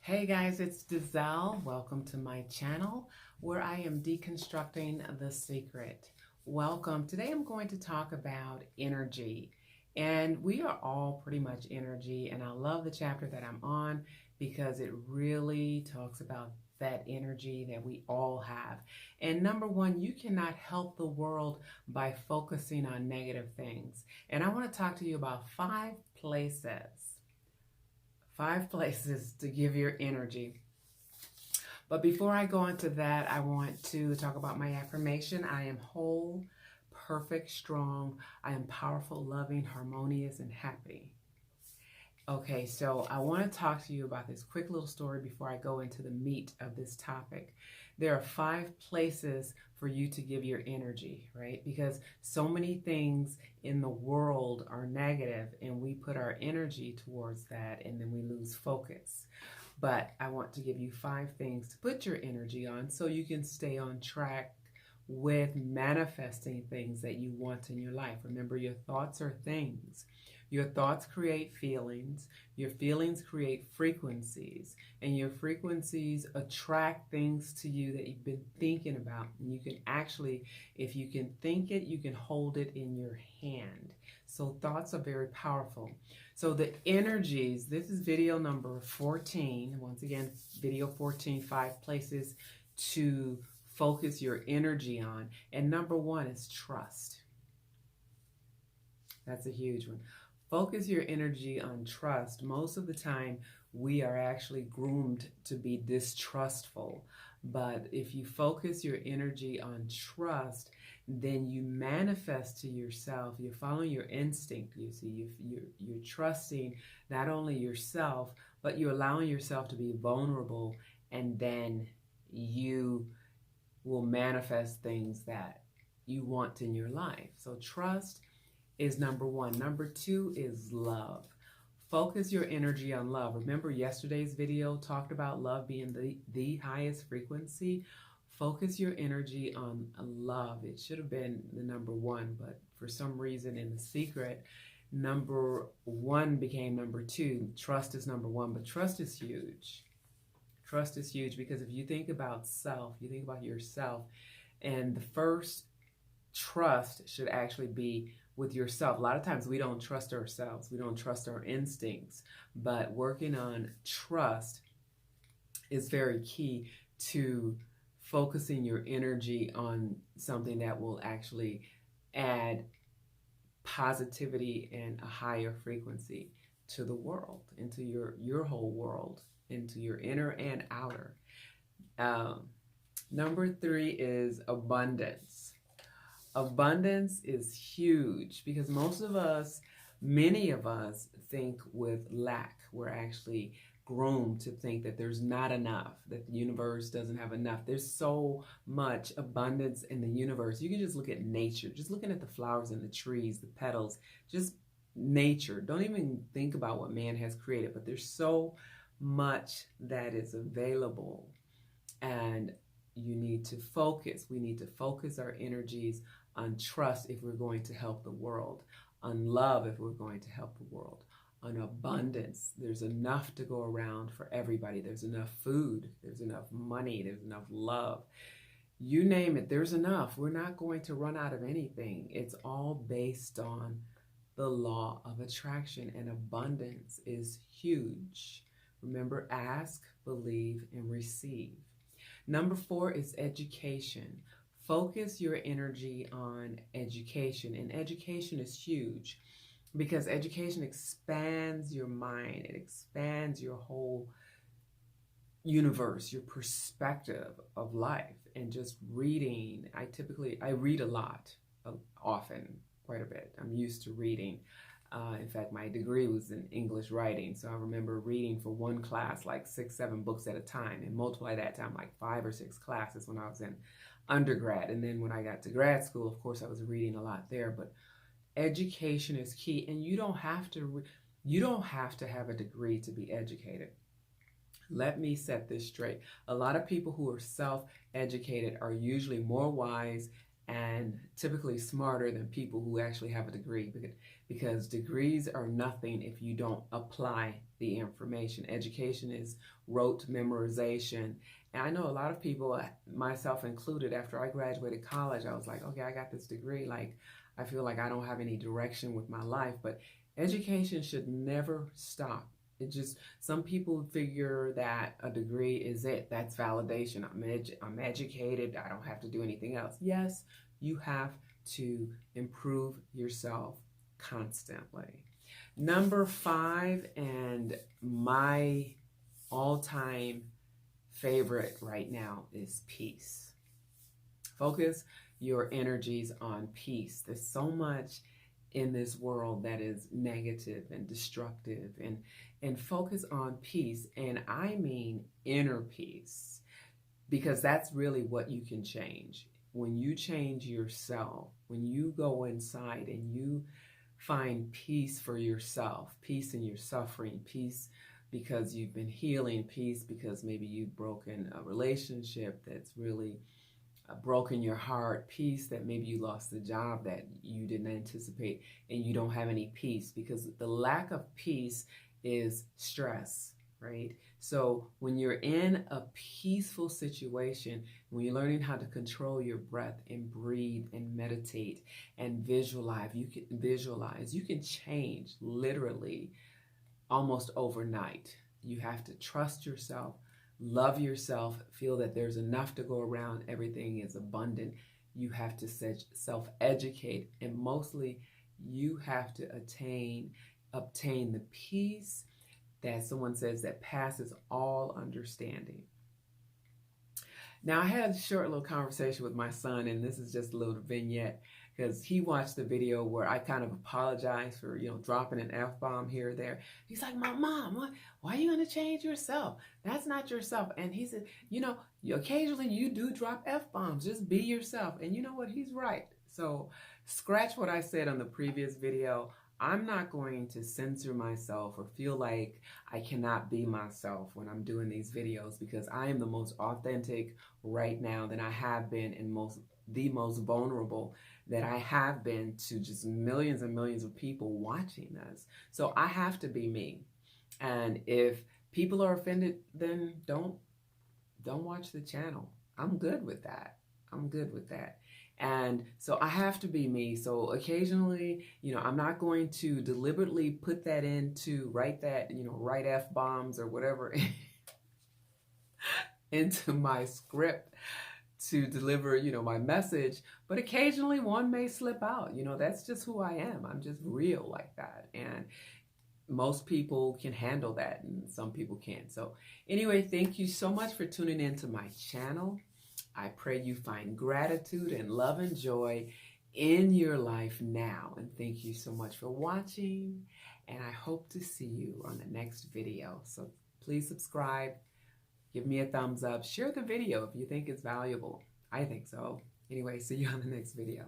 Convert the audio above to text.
Hey guys, it's Dazelle. Welcome to my channel where I am deconstructing the secret. Welcome. Today I'm going to talk about energy. And we are all pretty much energy. And I love the chapter that I'm on because it really talks about that energy that we all have. And number one, you cannot help the world by focusing on negative things. And I want to talk to you about five places to give your energy. But before I go into that, I want to talk about my affirmation. I am whole, perfect, strong. I am powerful, loving, harmonious, and happy. Okay, so I want to talk to you about this quick little story before I go into the meat of this topic. There are 5 places for you to give your energy, right? Because so many things in the world are negative and we put our energy towards that and then we lose focus. But I want to give you 5 things to put your energy on so you can stay on track with manifesting things that you want in your life. Remember, your thoughts are things. Your thoughts create feelings, your feelings create frequencies, and your frequencies attract things to you that you've been thinking about. And you can actually, if you can think it, you can hold it in your hand. So thoughts are very powerful. So the energies, this is video number 14. Once again, video 14, 5 places to focus your energy on. And number one is trust. That's a huge one. Focus your energy on trust. Most of the time, we are actually groomed to be distrustful. But if you focus your energy on trust, then you manifest to yourself. You're following your instinct. You see, you're trusting not only yourself, but you're allowing yourself to be vulnerable, and then you will manifest things that you want in your life. So trust is number one. Number two is love. Focus your energy on love. Remember yesterday's video talked about love being the highest frequency. Focus your energy on love. It should have been the number one, but for some reason in the secret, number one became number two. Trust is number one, but trust is huge. Trust is huge because if you think about self, you think about yourself, and the first trust should actually be with yourself. A lot of times we don't trust ourselves. We don't trust our instincts, but working on trust is very key to focusing your energy on something that will actually add positivity and a higher frequency to the world, into your whole world, into your inner and outer. Number three is abundance. Abundance is huge because many of us think with lack. We're actually groomed to think that there's not enough, that the universe doesn't have enough. There's so much abundance in the universe. You can just look at nature, just looking at the flowers and the trees, the petals, just nature. Don't even think about what man has created, but there's so much that is available, and you need to focus. We need to focus our energies on trust if we're going to help the world, on love if we're going to help the world, on abundance. There's enough to go around for everybody. There's enough food, there's enough money, there's enough love. You name it, there's enough. We're not going to run out of anything. It's all based on the law of attraction, and abundance is huge. Remember, ask, believe, and receive. Number four is education. Focus your energy on education. And education is huge because education expands your mind. It expands your whole universe, your perspective of life. And just reading, I read a lot, often, quite a bit. I'm used to reading. In fact, my degree was in English writing, so I remember reading for one class like 6, 7 books at a time, and multiply that time like 5 or 6 classes when I was in undergrad. And then when I got to grad school, of course, I was reading a lot there. But education is key, and you don't have to have a degree to be educated. Let me set this straight. A lot of people who are self-educated are usually more wise and typically smarter than people who actually have a degree, because degrees are nothing if you don't apply the information. Education is rote memorization. And I know a lot of people, myself included, after I graduated college, I was like, okay, I got this degree. Like, I feel like I don't have any direction with my life. But education should never stop. It just, some people figure that a degree is it. That's validation. I'm educated. I don't have to do anything else. Yes, you have to improve yourself constantly. Number 5, and my all-time favorite right now, is peace. Focus your energies on peace. There's so much in this world that is negative and destructive, and focus on peace. And I mean inner peace, because that's really what you can change. When you change yourself, when you go inside and you find peace for yourself, peace in your suffering, peace because you've been healing, peace because maybe you've broken a relationship that's really broken your heart, peace that maybe you lost the job that you didn't anticipate and you don't have any peace, because the lack of peace is stress, right? So when you're in a peaceful situation, when you're learning how to control your breath and breathe and meditate and visualize, you can change literally almost overnight. You have to trust yourself, love yourself, feel that there's enough to go around, everything is abundant. You have to self-educate, and mostly you have to obtain the peace that someone says that passes all understanding. Now, I had a short little conversation with my son, and this is just a little vignette, because he watched the video where I kind of apologized for, dropping an F-bomb here or there. He's like, Mom, why are you going to change yourself? That's not yourself. And he said, occasionally you do drop F-bombs. Just be yourself. And you know what? He's right. So scratch what I said on the previous video. I'm not going to censor myself or feel like I cannot be myself when I'm doing these videos, because I am the most authentic right now than I have been, and the most vulnerable that I have been to just millions and millions of people watching us. So I have to be me. And if people are offended, then don't watch the channel. I'm good with that. And so I have to be me. So occasionally, I'm not going to deliberately put that write F-bombs or whatever into my script to deliver, my message. But occasionally one may slip out. That's just who I am. I'm just real like that. And most people can handle that, and some people can't. So anyway, thank you so much for tuning in to my channel. I pray you find gratitude and love and joy in your life now. And thank you so much for watching. And I hope to see you on the next video. So please subscribe, give me a thumbs up, share the video if you think it's valuable. I think so. Anyway, see you on the next video.